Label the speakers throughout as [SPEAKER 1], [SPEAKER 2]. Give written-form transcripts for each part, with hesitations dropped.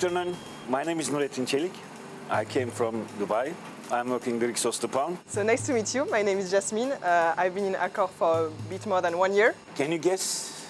[SPEAKER 1] afternoon. My name is Nurretin Celik. I came from Dubai. I'm working the Rixos the Palm.
[SPEAKER 2] So nice to meet you. My name is Jasmine. I've been in Accor for a bit more than 1 year.
[SPEAKER 1] Can you guess,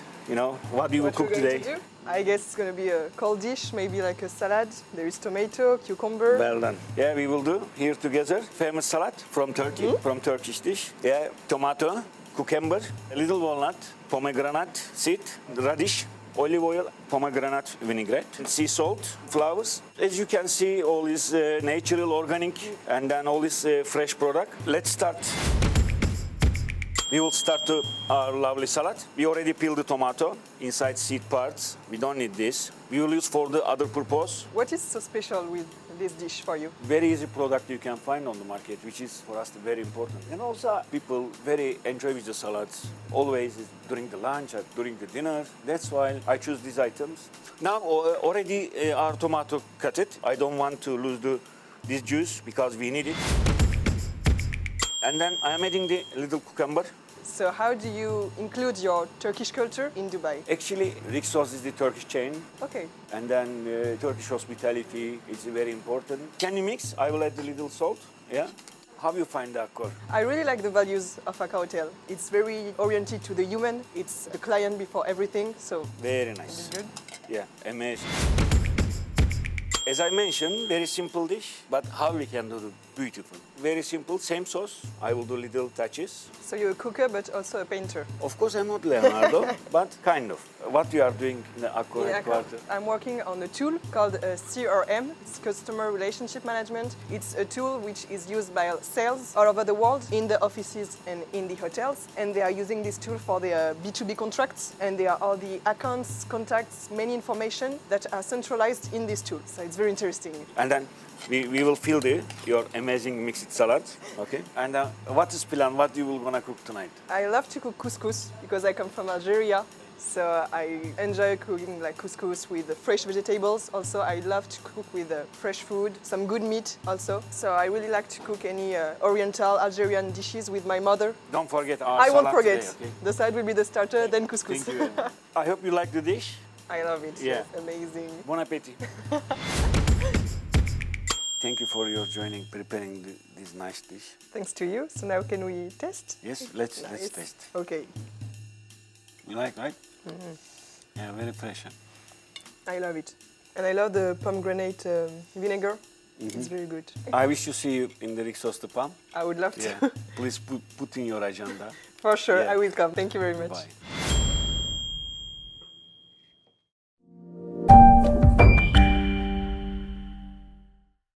[SPEAKER 1] what you will cook today?
[SPEAKER 2] I guess it's going to be a cold dish, maybe like a salad. There is tomato, cucumber.
[SPEAKER 1] Well done. Yeah, we will do here together. Famous salad from Turkey, from Turkish dish. Yeah, tomato, cucumber, a little walnut, pomegranate seed, radish, olive oil, pomegranate vinaigrette, sea salt, flowers. As you can see, all is natural, organic, and then all is fresh product. Let's start. We will start our lovely salad. We already peeled the tomato inside seed parts. We don't need this. We will use for the other purpose.
[SPEAKER 2] What is so special with this dish for you?
[SPEAKER 1] Very easy product you can find on the market, which is for us very important. And also people very enjoy with the salads. Always during the lunch or during the dinner. That's why I choose these items. Now already our tomato cut it. I don't want to lose this juice because we need it. And then I am adding the little cucumber.
[SPEAKER 2] So how do you include your Turkish culture in Dubai?
[SPEAKER 1] Actually, Rixos is the Turkish chain.
[SPEAKER 2] Okay.
[SPEAKER 1] And then Turkish hospitality is very important. Can you mix? I will add a little salt. Yeah. How you find the Accor?
[SPEAKER 2] I really like the values of Accor Hotel. It's very oriented to the human. It's the client before everything. So
[SPEAKER 1] very nice.
[SPEAKER 2] It's good.
[SPEAKER 1] Yeah, amazing. As I mentioned, very simple dish, but how we can do it beautiful. Very simple, same sauce. I will do little touches.
[SPEAKER 2] So you're a cooker, but also a painter.
[SPEAKER 1] Of course, I'm not Leonardo, but kind of. What you are doing in the Accor headquarters?
[SPEAKER 2] I'm working on a tool called CRM. It's Customer Relationship Management. It's a tool which is used by sales all over the world, in the offices and in the hotels. And they are using this tool for their B2B contracts. And they are all the accounts, contacts, many information that are centralized in this tool. So it's very interesting.
[SPEAKER 1] And then we will fill your amazing mixed salad, okay? And what is plan? What you will gonna cook tonight?
[SPEAKER 2] I love to cook couscous because I come from Algeria. So I enjoy cooking like couscous with fresh vegetables. Also, I love to cook with fresh food, some good meat also. So I really like to cook any Oriental Algerian dishes with my mother.
[SPEAKER 1] Don't forget our
[SPEAKER 2] salad. I won't forget.
[SPEAKER 1] Today, okay?
[SPEAKER 2] The salad will be the starter, then couscous.
[SPEAKER 1] Thank you. I hope you like the dish.
[SPEAKER 2] I love it.
[SPEAKER 1] Yeah.
[SPEAKER 2] It's amazing.
[SPEAKER 1] Bon appétit. Thank you for your joining, preparing this nice dish.
[SPEAKER 2] Thanks to you. So now can we test?
[SPEAKER 1] Yes, let's taste.
[SPEAKER 2] Okay.
[SPEAKER 1] You like, right? Mm-hmm. Yeah, very fresh. Huh?
[SPEAKER 2] I love it. And I love the pomegranate vinegar. Mm-hmm. It's very good.
[SPEAKER 1] I wish to see you in the Rixos the Palm.
[SPEAKER 2] I would love to.
[SPEAKER 1] Yeah. Please put in your agenda.
[SPEAKER 2] For sure,
[SPEAKER 1] yeah.
[SPEAKER 2] I will come. Thank you very much.
[SPEAKER 1] Bye.